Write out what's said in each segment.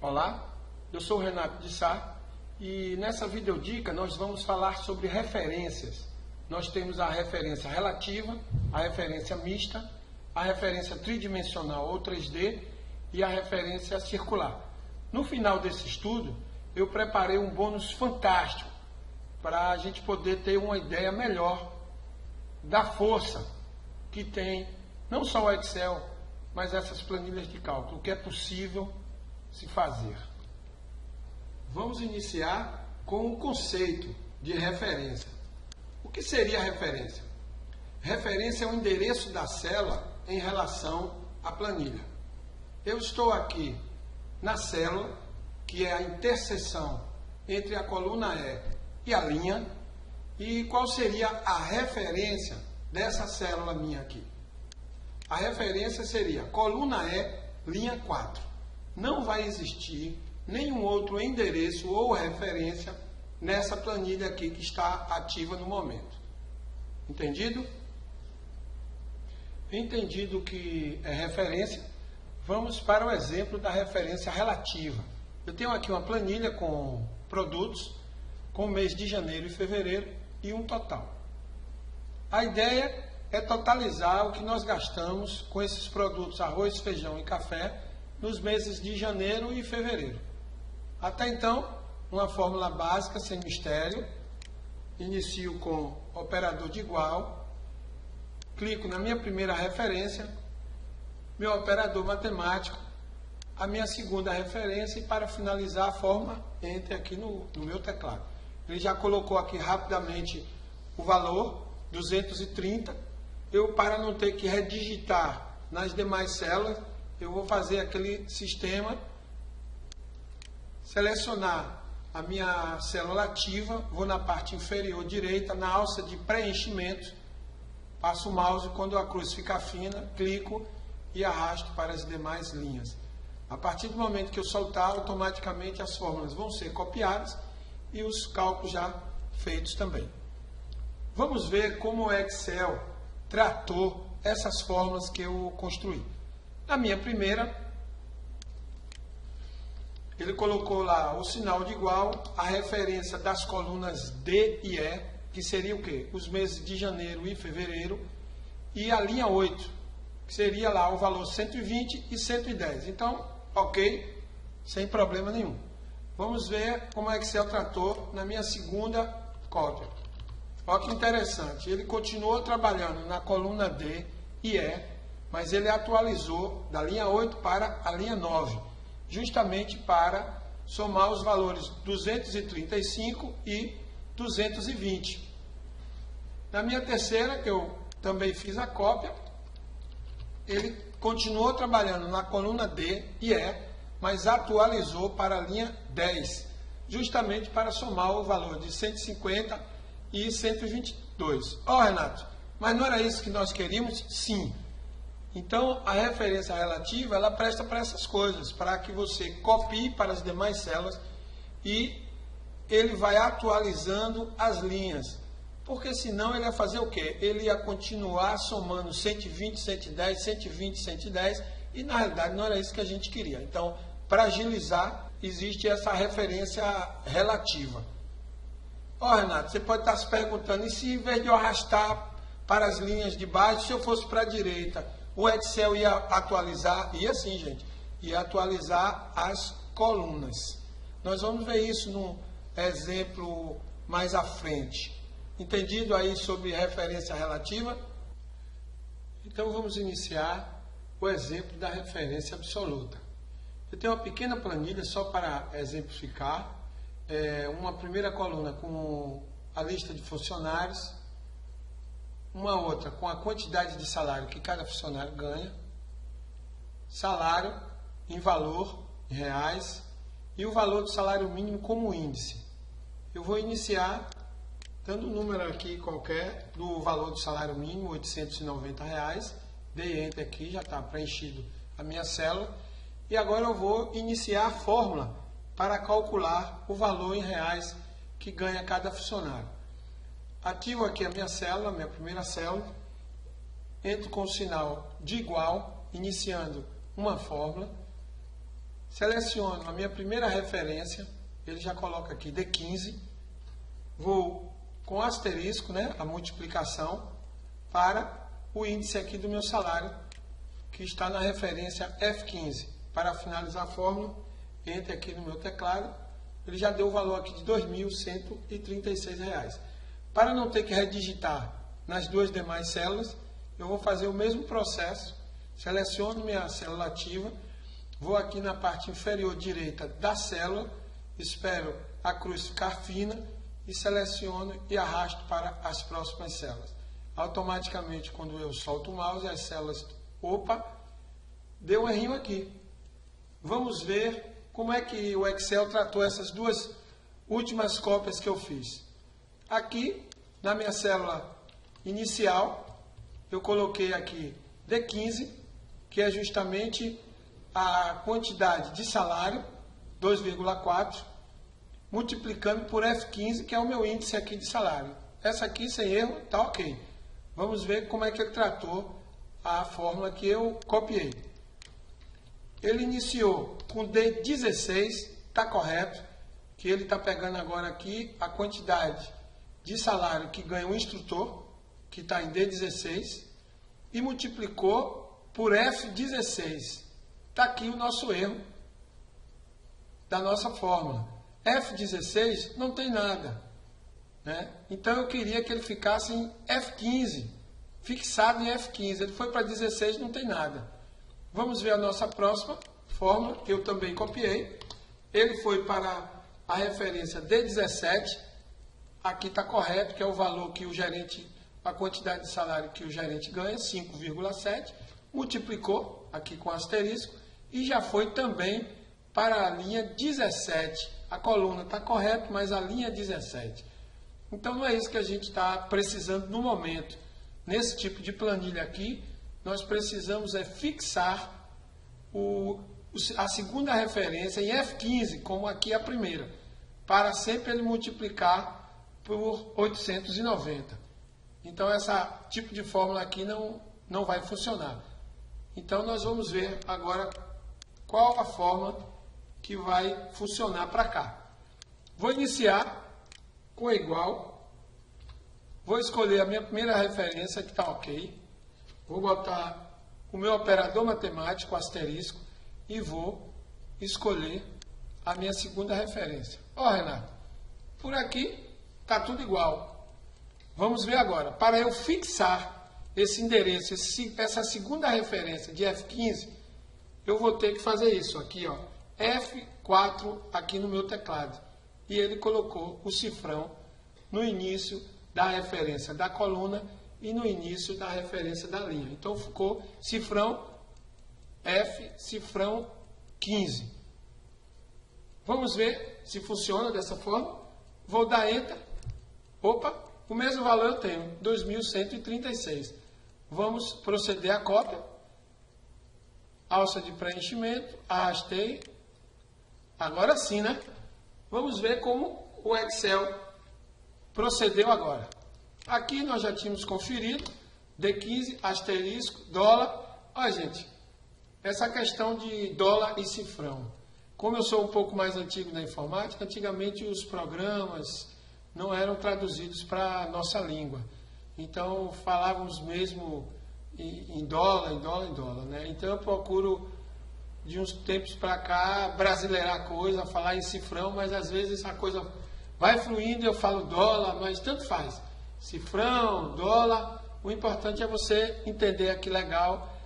Olá, eu sou o Renato de Sá e nessa videodica nós vamos falar sobre referências. Nós temos a referência relativa, a referência mista, a referência tridimensional ou 3D e a referência circular. No final desse estudo, eu preparei um bônus fantástico para a gente poder ter uma ideia melhor da força que tem não só o Excel, mas essas planilhas de cálculo, o que é possível se fazer. Vamos iniciar com o conceito de referência. O que seria referência? Referência é o endereço da célula em relação à planilha. Eu estou aqui na célula, que é a interseção entre a coluna E e a linha, e qual seria a referência dessa célula minha aqui? A referência seria coluna E, linha 4. Não vai existir nenhum outro endereço ou referência nessa planilha aqui que está ativa no momento. Entendido? Entendido que é referência, vamos para o exemplo da referência relativa. Eu tenho aqui uma planilha com produtos, com o mês de janeiro e fevereiro e um total. A ideia é totalizar o que nós gastamos com esses produtos arroz, feijão e café nos meses de janeiro e fevereiro. Até então, uma fórmula básica, sem mistério. Inicio com operador de igual, clico na minha primeira referência, meu operador matemático, a minha segunda referência e para finalizar a fórmula, entre aqui no meu teclado. Ele já colocou aqui rapidamente o valor, 230. Eu, para não ter que redigitar nas demais células, eu vou fazer aquele sistema, selecionar a minha célula ativa, vou na parte inferior direita, na alça de preenchimento, passo o mouse, quando a cruz fica fina, clico e arrasto para as demais linhas. A partir do momento que eu soltar, automaticamente as fórmulas vão ser copiadas e os cálculos já feitos também. Vamos ver como o Excel tratou essas fórmulas que eu construí. Na minha primeira, ele colocou lá o sinal de igual, a referência das colunas D e E, que seria o quê? Os meses de janeiro e fevereiro, e a linha 8, que seria lá o valor 120 e 110. Então, ok, sem problema nenhum. Vamos ver como o Excel tratou na minha segunda cópia. Olha que interessante, ele continuou trabalhando na coluna D e E, mas ele atualizou da linha 8 para a linha 9, justamente para somar os valores 235 e 220. Na minha terceira, que eu também fiz a cópia, ele continuou trabalhando na coluna D e E, mas atualizou para a linha 10, justamente para somar o valor de 150 e 122. Renato, mas não era isso que nós queríamos? Sim. Então, a referência relativa, ela presta para essas coisas, para que você copie para as demais células e ele vai atualizando as linhas. Porque senão ele ia fazer o quê? Ele ia continuar somando 120, 110, 120, 110 e na realidade não era isso que a gente queria. Então, para agilizar, existe essa referência relativa. Renato, você pode estar se perguntando, e se em vez de eu arrastar para as linhas de baixo, se eu fosse para a direita, o Excel ia atualizar? E assim, gente, ia atualizar as colunas. Nós vamos ver isso num exemplo mais à frente. Entendido aí sobre referência relativa? Então vamos iniciar o exemplo da referência absoluta. Eu tenho uma pequena planilha só para exemplificar. Uma primeira coluna com a lista de funcionários, uma outra com a quantidade de salário que cada funcionário ganha, salário em valor, em reais, e o valor do salário mínimo como índice. Eu vou iniciar dando um número aqui qualquer do valor do salário mínimo, R$ 890, dei Enter aqui, já está preenchido a minha célula, e agora eu vou iniciar a fórmula para calcular o valor em reais que ganha cada funcionário. Ativo aqui a minha célula, minha primeira célula, entro com o sinal de igual, iniciando uma fórmula, Seleciono a minha primeira referência, ele já coloca aqui D15, vou com asterisco, né, a multiplicação, para o índice aqui do meu salário, que está na referência F15. Para finalizar a fórmula, entre aqui no meu teclado, ele já deu o valor aqui de R$ 2.136. Para não ter que redigitar nas duas demais células, eu vou fazer o mesmo processo, seleciono minha célula ativa, vou aqui na parte inferior direita da célula, espero a cruz ficar fina e seleciono e arrasto para as próximas células. Automaticamente, quando eu solto o mouse, as células, opa, deu um errinho aqui. Vamos ver como é que o Excel tratou essas duas últimas cópias que eu fiz. Aqui, na minha célula inicial, eu coloquei aqui D15, que é justamente a quantidade de salário, 2,4, multiplicando por F15, que é o meu índice aqui de salário. Essa aqui, sem erro, está ok. Vamos ver como é que ele tratou a fórmula que eu copiei. Ele iniciou com D16, está correto, que ele está pegando agora aqui a quantidade de salário que ganha o instrutor, que está em D16, e multiplicou por F16. Está aqui o nosso erro da nossa fórmula. F16 não tem nada, né? Então eu queria que ele ficasse em F15, fixado em F15. Ele foi para 16, não tem nada. Vamos ver a nossa próxima fórmula, que eu também copiei. Ele foi para a referência D17. Aqui está correto, que é o valor que o gerente, a quantidade de salário que o gerente ganha, 5,7. Multiplicou aqui com asterisco e já foi também para a linha 17. A coluna está correta, mas a linha 17. Então não é isso que a gente está precisando no momento. Nesse tipo de planilha aqui, nós precisamos fixar a segunda referência em F15, como aqui a primeira, para sempre ele multiplicar por 890. Então esse tipo de fórmula aqui não vai funcionar. Então nós vamos ver agora qual a fórmula que vai funcionar para cá. Vou iniciar com igual. Vou escolher a minha primeira referência, que está ok. Vou botar o meu operador matemático, asterisco, e vou escolher a minha segunda referência. Ó, Renato, por aqui está tudo igual. Vamos ver agora. Para eu fixar esse endereço, essa segunda referência de F15, eu vou ter que fazer isso aqui, ó, F4 aqui no meu teclado. E ele colocou o cifrão no início da referência da coluna e no início da referência da linha. Então ficou cifrão F, cifrão 15. Vamos ver se funciona dessa forma. Vou dar Enter. Opa, o mesmo valor eu tenho, 2.136. Vamos proceder à cópia. Alça de preenchimento, arrastei. Agora sim, né? Vamos ver como o Excel procedeu agora. Aqui nós já tínhamos conferido, D15, asterisco, dólar. Olha, gente, essa questão de dólar e cifrão. Como eu sou um pouco mais antigo na informática, antigamente os programas não eram traduzidos para a nossa língua. Então, falávamos mesmo em dólar, né? Então, eu procuro, de uns tempos para cá, brasileirar a coisa, falar em cifrão, mas às vezes a coisa vai fluindo e eu falo dólar, mas tanto faz. Cifrão, dólar, o importante é você entender aqui legal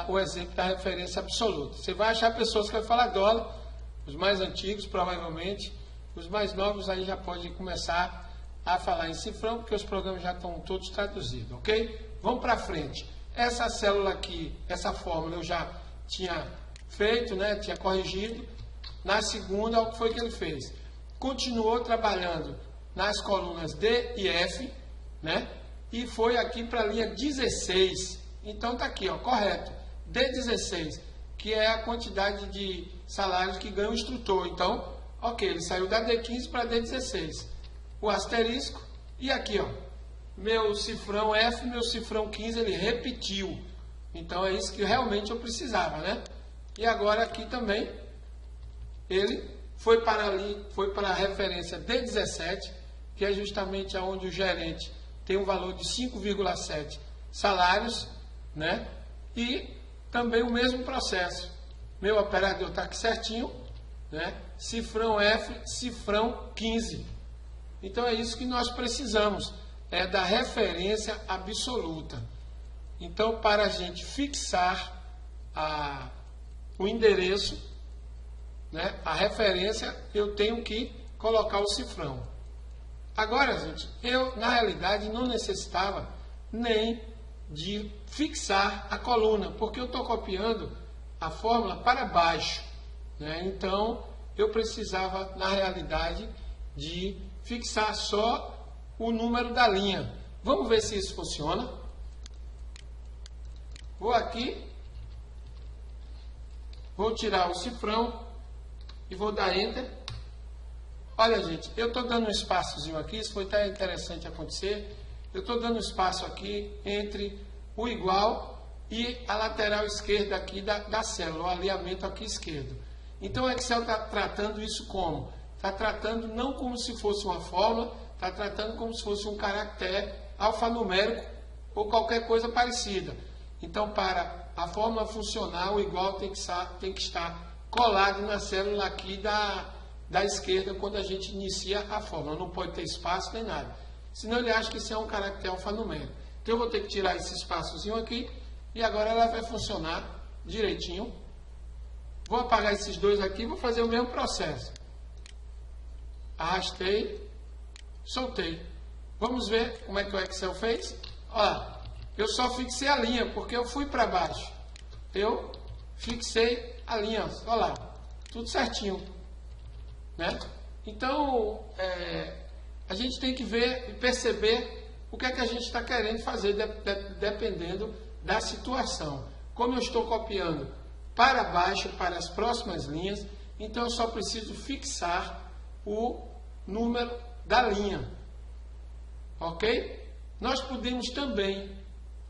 o exemplo da referência absoluta. Você vai achar pessoas que vão falar dólar, os mais antigos provavelmente, os mais novos aí já podem começar a falar em cifrão, porque os programas já estão todos traduzidos, ok? Vamos para frente. Essa célula aqui, essa fórmula eu já tinha feito, né? Tinha corrigido. Na segunda, o que foi que ele fez? Continuou trabalhando nas colunas D e F, né? E foi aqui para a linha 16. Então está aqui, ó, correto. D16, que é a quantidade de salários que ganha o instrutor. Então, ok, ele saiu da D15 para D16. O asterisco e aqui, ó, meu cifrão F, meu cifrão 15, ele repetiu. Então é isso que realmente eu precisava, né? E agora aqui também ele foi para ali, foi para a referência D17, que é justamente onde o gerente tem um valor de 5,7 salários, né? E também o mesmo processo. Meu operador está aqui certinho, né? Cifrão F, cifrão 15. Então é isso que nós precisamos, é da referência absoluta. Então, para a gente fixar o endereço, né, a referência, eu tenho que colocar o cifrão. Agora, gente, eu na realidade não necessitava nem de fixar a coluna, porque eu estou copiando a fórmula para baixo, né? Então, eu precisava, na realidade, de fixar só o número da linha. Vamos ver se isso funciona. Vou aqui, vou tirar o cifrão e vou dar Enter. Olha, gente, eu estou dando um espaçozinho aqui, isso foi até interessante acontecer. Eu estou dando um espaço aqui entre o igual e a lateral esquerda aqui da célula, o alinhamento aqui esquerdo. Então o Excel está tratando isso como? Está tratando não como se fosse uma fórmula, está tratando como se fosse um caractere alfanumérico ou qualquer coisa parecida. Então, para a fórmula funcionar, o igual tem que estar colado na célula aqui da esquerda quando a gente inicia a fórmula. Não pode ter espaço nem nada. Senão ele acha que isso é um caractere alfanumérico. Então eu vou ter que tirar esse espaçozinho aqui e agora ela vai funcionar direitinho. Vou apagar esses dois aqui e vou fazer o mesmo processo. Arrastei, soltei. Vamos ver como é que o Excel fez. Olha, eu só fixei a linha porque eu fui para baixo. Eu fixei a linha, olha lá, tudo certinho, né? Então, a gente tem que ver e perceber o que é que a gente está querendo fazer dependendo da situação. Como eu estou copiando para baixo, para as próximas linhas, então eu só preciso fixar o número da linha, ok? Nós podemos também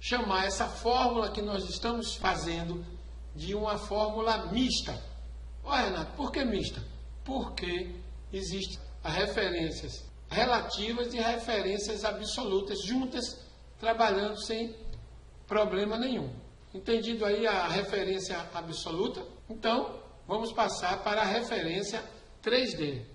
chamar essa fórmula que nós estamos fazendo de uma fórmula mista. Olha, Renato, por que mista? Porque existem as referências relativas e referências absolutas juntas, trabalhando sem problema nenhum. Entendido aí a referência absoluta? Então, vamos passar para a referência 3D.